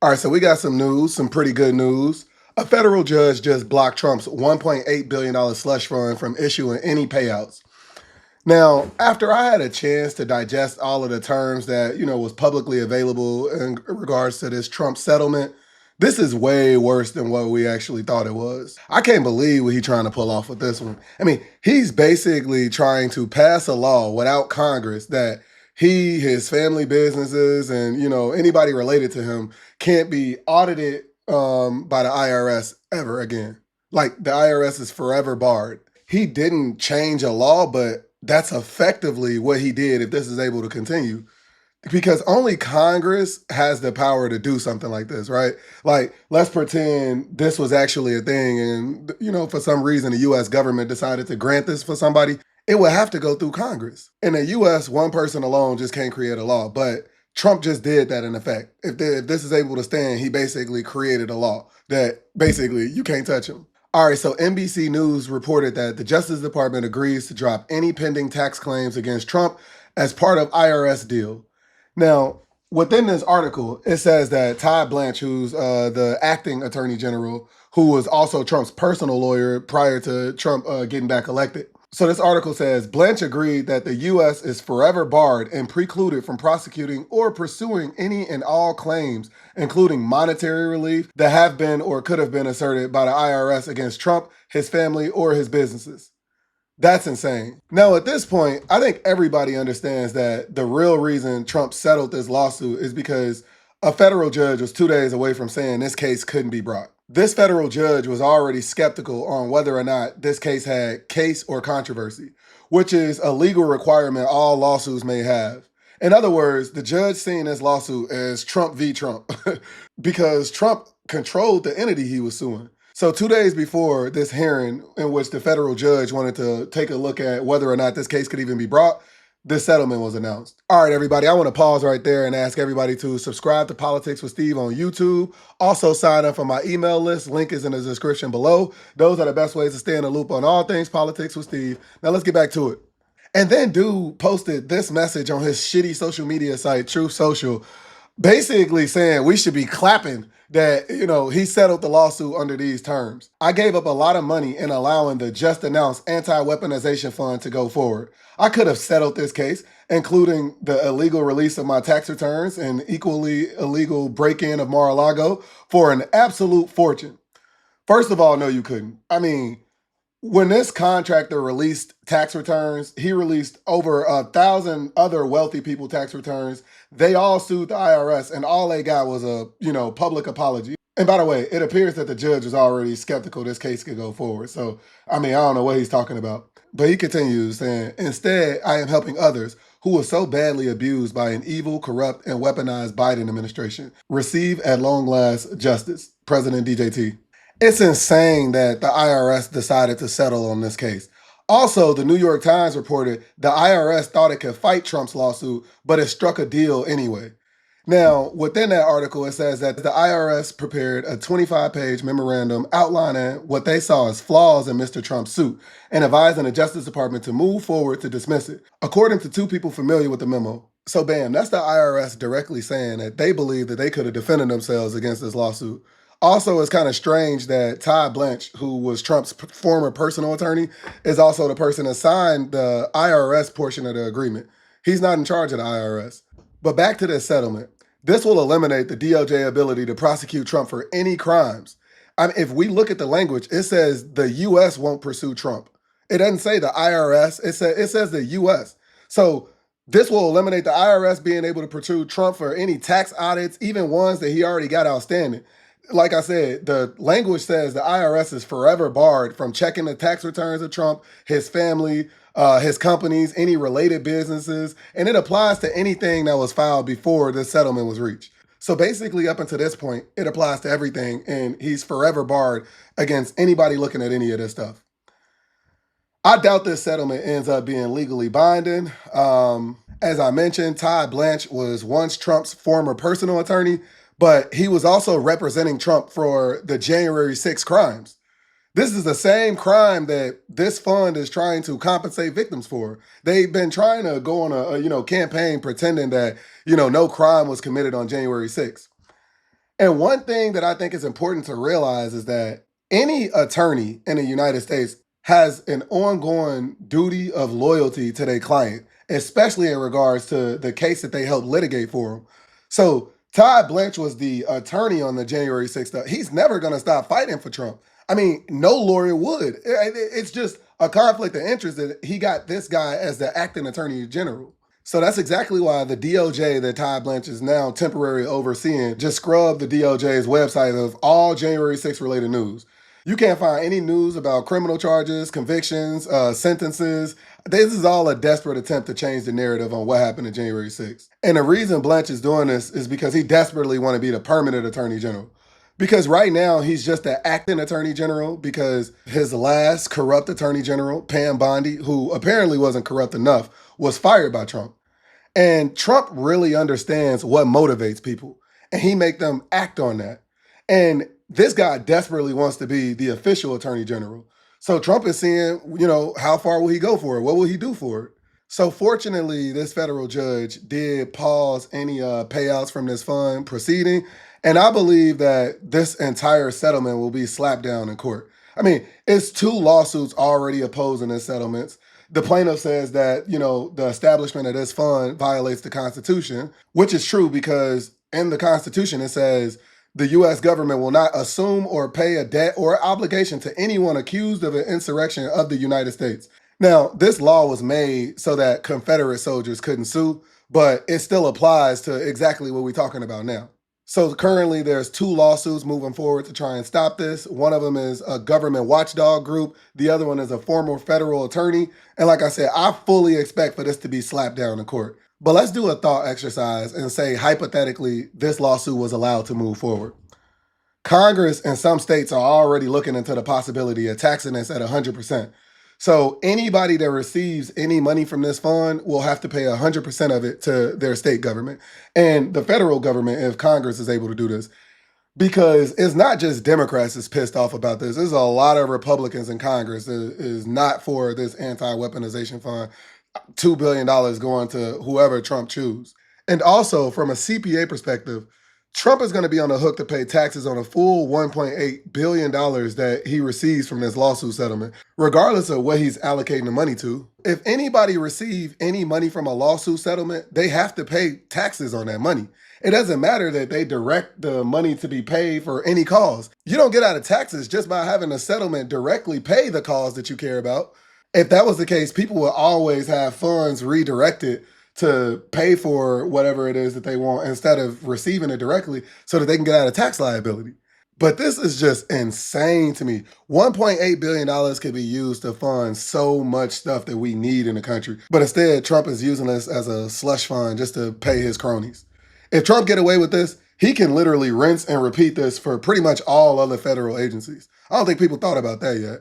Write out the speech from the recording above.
All right, so we got some news, some pretty good news. A federal judge just blocked Trump's $1.8 billion slush fund from issuing any payouts. Now, after I had a chance to digest all of the terms that, was publicly available in regards to this Trump settlement, this is way worse than what we actually thought it was. I can't believe what he's trying to pull off with this one. I mean, he's basically trying to pass a law without Congress that he, his family businesses, and, anybody related to him can't be audited by the IRS ever again. Like the IRS is forever barred. He didn't change a law, but that's effectively what he did if this is able to continue. Because only Congress has the power to do something like this, right? Like, let's pretend this was actually a thing and, for some reason the US government decided to grant this for somebody. It would have to go through Congress. In the US, one person alone just can't create a law. But Trump just did that in effect. If this is able to stand, he basically created a law that basically you can't touch him. All right, so NBC News reported that the Justice Department agrees to drop any pending tax claims against Trump as part of IRS deal. Now, within this article, it says that Todd Blanche, who's the acting attorney general, who was also Trump's personal lawyer prior to Trump getting back elected. So this article says Blanche agreed that the U.S. is forever barred and precluded from prosecuting or pursuing any and all claims, including monetary relief, that have been or could have been asserted by the IRS against Trump, his family, or his businesses. That's insane. Now, at this point, I think everybody understands that the real reason Trump settled this lawsuit is because a federal judge was 2 days away from saying this case couldn't be brought. This federal judge was already skeptical on whether or not this case had case or controversy, which is a legal requirement all lawsuits may have. In other words, the judge seeing this lawsuit as Trump v. Trump because Trump controlled the entity he was suing. So 2 days before this hearing in which the federal judge wanted to take a look at whether or not this case could even be brought, this settlement was announced. All right, everybody, I want to pause right there and ask everybody to subscribe to Politics with Steve on YouTube. Also sign up for my email list. Link is in the description below. Those are the best ways to stay in the loop on all things Politics with Steve. Now let's get back to it. And then dude posted this message on his shitty social media site, Truth Social, basically saying we should be clapping that, he settled the lawsuit under these terms. I gave up a lot of money in allowing the just announced anti-weaponization fund to go forward. I could have settled this case, including the illegal release of my tax returns and equally illegal break-in of Mar-a-Lago for an absolute fortune. First of all, no, you couldn't. I mean, when this contractor released tax returns, he released over 1,000 other wealthy people tax returns. They all sued the IRS, and all they got was a, public apology. And by the way, it appears that the judge was already skeptical this case could go forward. So, I don't know what he's talking about. But he continues saying, instead, I am helping others who were so badly abused by an evil, corrupt, and weaponized Biden administration receive at long last justice. President DJT. It's insane that the IRS decided to settle on this case. Also, the New York Times reported the IRS thought it could fight Trump's lawsuit, but it struck a deal anyway. Now, within that article, it says that the IRS prepared a 25-page memorandum outlining what they saw as flaws in Mr. Trump's suit and advising the Justice Department to move forward to dismiss it, according to two people familiar with the memo. So bam, that's the IRS directly saying that they believe that they could have defended themselves against this lawsuit. Also, it's kind of strange that Todd Blanche, who was Trump's former personal attorney, is also the person that signed the IRS portion of the agreement. He's not in charge of the IRS. But back to this settlement. This will eliminate the DOJ ability to prosecute Trump for any crimes. If we look at the language, it says the U.S. won't pursue Trump. It doesn't say the IRS. It says the U.S. So this will eliminate the IRS being able to pursue Trump for any tax audits, even ones that he already got outstanding. Like I said, the language says the IRS is forever barred from checking the tax returns of Trump, his family, his companies, any related businesses, and it applies to anything that was filed before this settlement was reached. So basically, up until this point, it applies to everything, and he's forever barred against anybody looking at any of this stuff. I doubt this settlement ends up being legally binding. As I mentioned, Todd Blanche was once Trump's former personal attorney, but he was also representing Trump for the January 6th crimes. This is the same crime that this fund is trying to compensate victims for. They've been trying to go on a campaign pretending that, no crime was committed on January 6th. And one thing that I think is important to realize is that any attorney in the United States has an ongoing duty of loyalty to their client, especially in regards to the case that they helped litigate for them. So Todd Blanche was the attorney on the January 6th. He's never going to stop fighting for Trump. I mean, no lawyer would. It's just a conflict of interest that he got this guy as the acting attorney general. So that's exactly why the DOJ that Todd Blanche is now temporarily overseeing just scrubbed the DOJ's website of all January 6th related news. You can't find any news about criminal charges, convictions, sentences. This is all a desperate attempt to change the narrative on what happened in January 6th. And the reason Blanche is doing this is because he desperately want to be the permanent attorney general. Because right now he's just the acting attorney general because his last corrupt attorney general, Pam Bondi, who apparently wasn't corrupt enough, was fired by Trump. And Trump really understands what motivates people, and he make them act on that. And this guy desperately wants to be the official attorney general. So Trump is seeing, how far will he go for it? What will he do for it? So fortunately, this federal judge did pause any payouts from this fund proceeding, and I believe that this entire settlement will be slapped down in court. I mean, it's two lawsuits already opposing this settlement. The plaintiff says that, the establishment of this fund violates the Constitution, which is true because in the Constitution it says the U.S. government will not assume or pay a debt or obligation to anyone accused of an insurrection of the United States. Now, this law was made so that Confederate soldiers couldn't sue, but it still applies to exactly what we're talking about now. So currently there's two lawsuits moving forward to try and stop this. One of them is a government watchdog group. The other one is a former federal attorney. And like I said, I fully expect for this to be slapped down in court. But let's do a thought exercise and say hypothetically this lawsuit was allowed to move forward. Congress and some states are already looking into the possibility of taxing this at 100%. So anybody that receives any money from this fund will have to pay 100% of it to their state government and the federal government if Congress is able to do this. Because it's not just Democrats that's pissed off about this. There's a lot of Republicans in Congress that is not for this anti-weaponization fund. $2 billion going to whoever Trump chooses. And also from a CPA perspective, Trump is going to be on the hook to pay taxes on a full $1.8 billion that he receives from this lawsuit settlement, regardless of what he's allocating the money to. If anybody receives any money from a lawsuit settlement, they have to pay taxes on that money. It doesn't matter that they direct the money to be paid for any cause. You don't get out of taxes just by having a settlement directly pay the cause that you care about. If that was the case, people would always have funds redirected to pay for whatever it is that they want instead of receiving it directly so that they can get out of tax liability. But this is just insane to me. $1.8 billion could be used to fund so much stuff that we need in the country. But instead, Trump is using this as a slush fund just to pay his cronies. If Trump get away with this, he can literally rinse and repeat this for pretty much all other federal agencies. I don't think people thought about that yet.